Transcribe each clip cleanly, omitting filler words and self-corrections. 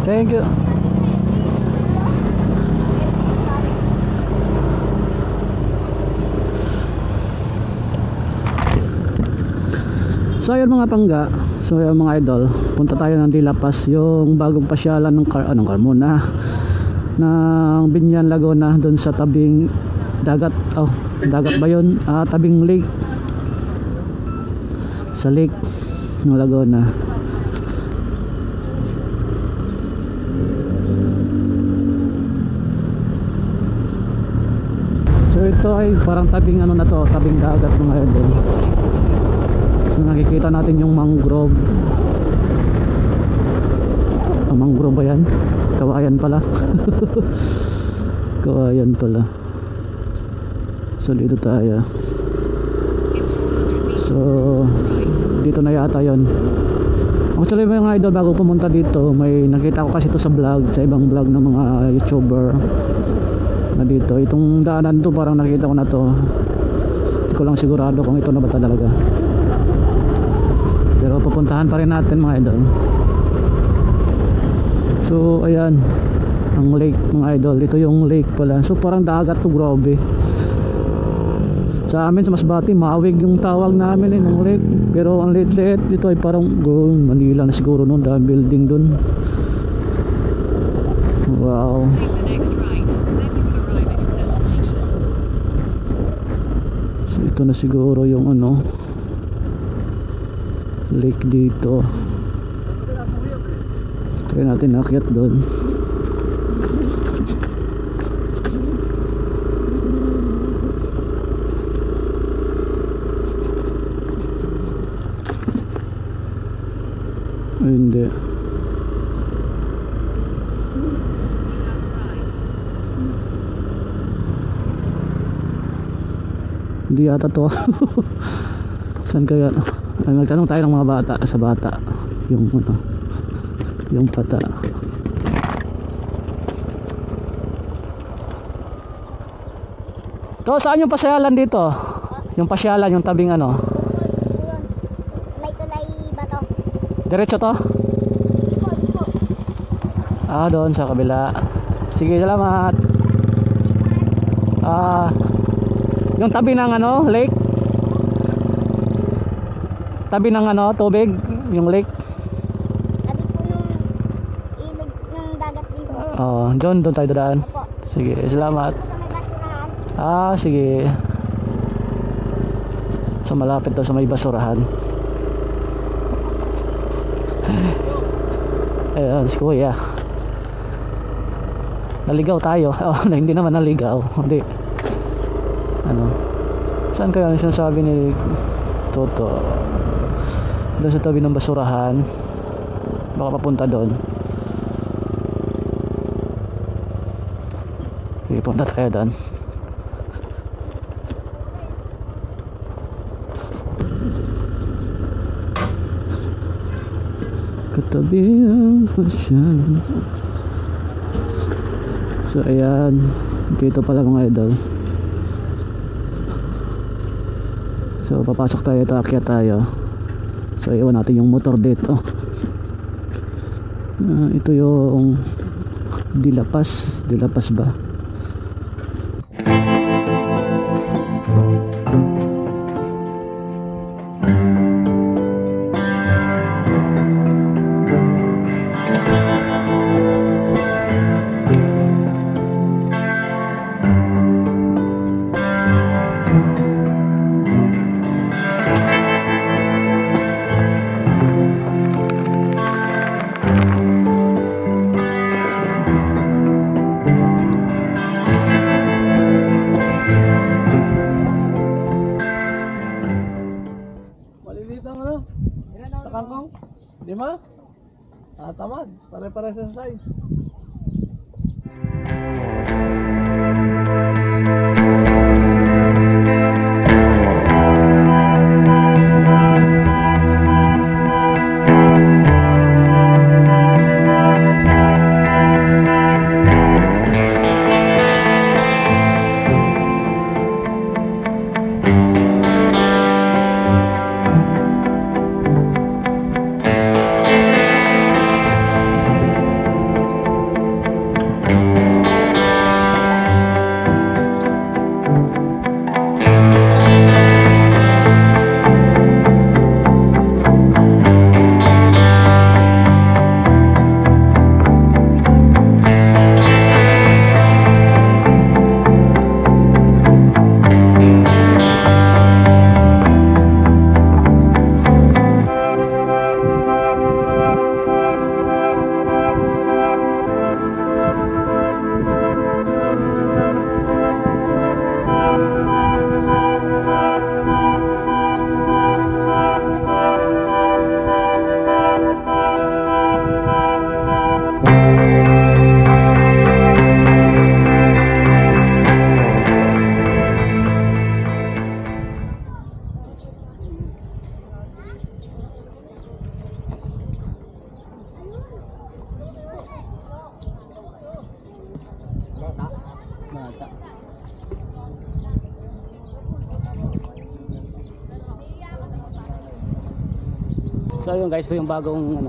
Thank you. So ayun mga pangga, so ayun mga idol, punta tayo ng Dilapas, yung bagong pasyalan ng Carmona ng Binyan, Laguna, doon sa tabing dagat. Oh, dagat ba yun? Tabing lake, sa lake ng Laguna. So ito ay parang tabing ano na to, tabing dagat mga idol. So nakikita natin yung mangrove. Mangrove ba yan? Kawayan pala. Kawayan pala. So dito tayo. So dito na yata yon. Actually mga idol, bago pumunta dito, may nakita ko kasi ito sa vlog, sa ibang vlog ng mga YouTuber na dito. Itong daanan to parang nakita ko na to. Hindi ko lang sigurado kung ito na ba talaga. Pero pupuntahan pa rin natin mga idol. So ayan ang lake mga idol. Ito yung lake pala. So parang dagat to, grabe. Sa amin sa Masbate, Mawig yung tawag namin ng lake. Pero ang liit-liit dito ay parang Manila na siguro noon, dahil building dun. Wow. So ito na siguro yung ano, lake dito. Try natin akyat doon. Ay, hindi. Hindi yata to. Saan kaya? Ay, magtanong tayo ng mga bata, sa bata yung ano, yung pata. To, saan yung pasyalan dito? Yung pasyalan, yung tabing ano? May tulay ba to? Diretso to? Doon sa kabila. Sige, salamat. Yung tabi ng ano, lake? Tabi ng ano, tubig, yung lake. Tabi po nung ilog ng dagat din po. Doon tayo dadaan. Opo. Sige, salamat. Sa may basurahan. Sige. So malapit daw sa may basurahan. Ayun, si kuya. Naligaw tayo. Hindi naman naligaw. Hindi. Ano? Saan kaya ang sinasabi ni Toto? Doon sa tabi ng basurahan. Baka papunta doon. Sige, punta tayo doon. Katabi ang pasyalan. So ayan, dito pala mga idol. So papasok tayo, ito akyat tayo. So iwan natin yung motor dito. Ito yung Dilapas ba? Sa kangkong? Di ba? Tamad. Pare-pare sa size. bata. So yun guys, ito yung bagong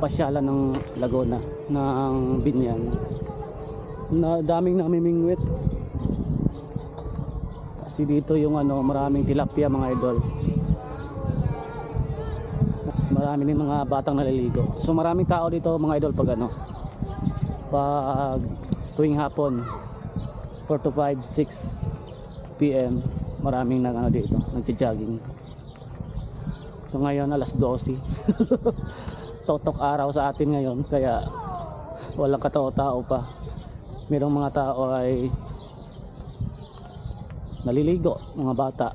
pasyalan ng Laguna ng Binyan na daming namimingwit kasi dito yung maraming tilapia mga idol, marami din mga batang naliligo. So maraming tao dito mga idol pag pag tuwing hapon 4 to 5, 6 PM maraming dito nagja-jogging. So ngayon alas 12 totok araw sa atin ngayon kaya walang katao-tao pa. Merong mga tao ay naliligo, mga bata,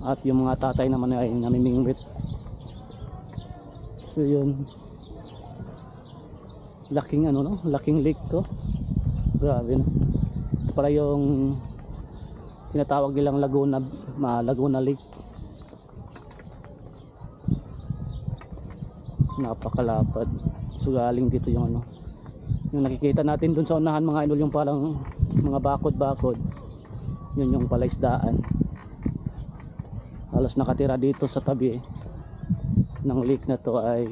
at yung mga tatay naman ay namimingwit. So yun, laking laking lake to, grabe no. Ito pala yung tinatawag nilang Laguna Lake. Napakalapad. So galing dito yung yung nakikita natin dun sa unahan mga idol, yung parang mga bakod yun yung palaisdaan. Halos nakatira dito sa tabi ng lake na to ay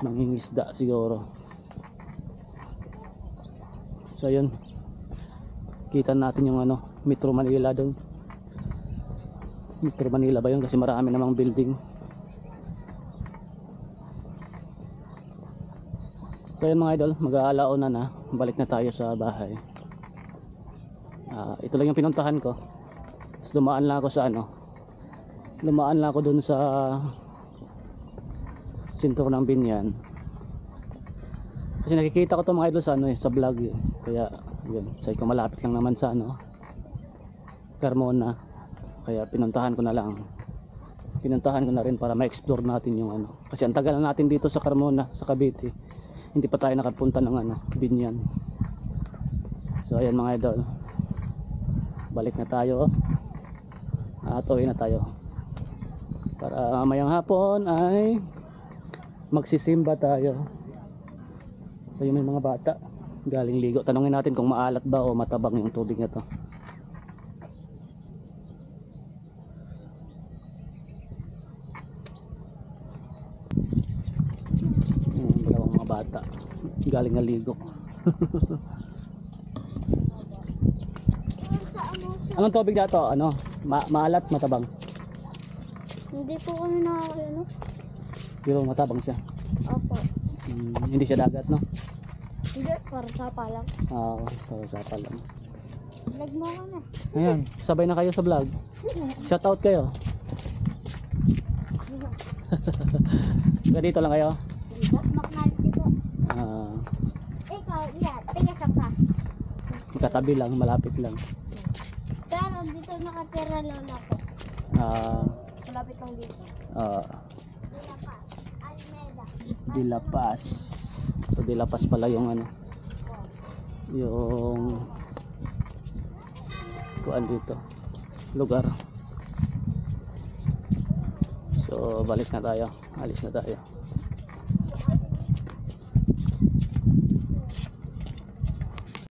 mangingisda siguro. So yun, kita natin yung Metro Manila dun. Metro Manila ba yun? Kasi marami namang building. So yun mga idol, mag-aalauna na, balik na tayo sa bahay. Ito lang yung pinuntahan ko. Tapos dumaan lang ako dun sa sentro ng Binyan. Kasi nakikita ko to mga idol sa vlog eh. Kaya yun, sabi ko malapit lang naman sa Carmona. Kaya pinuntahan ko na rin para ma-explore natin yung kasi ang tagal na natin dito sa Carmona, sa Cavite. Hindi pa tayo nakapunta ng Binyan. So ayan mga idol, balik na tayo at uwi na tayo para mamayang hapon ay magsisimba tayo. So yung may mga bata galing ligo, tanungin natin kung maalat ba o matabang yung tubig na to. Dalawang mga bata galing naligo. Anong tubig na to? Maalat, matabang? Hindi po kami nakakano. Pero matabang siya. Opo. Hindi siya dagat, no? Hindi, para sapa lang. Oo, para sapa lang. Vlog mo ka na. Ayan, sabay na kayo sa vlog. Shoutout kayo. Dito lang kayo? Maknalti po. Ikaw, yan. Tigasap ka. Katabi lang, malapit lang. Pero dito nakatira lola ko. Malapit lang dito. De La Paz. So De La Paz pala yung yung kuan dito, lugar. So balik na tayo, alis na tayo.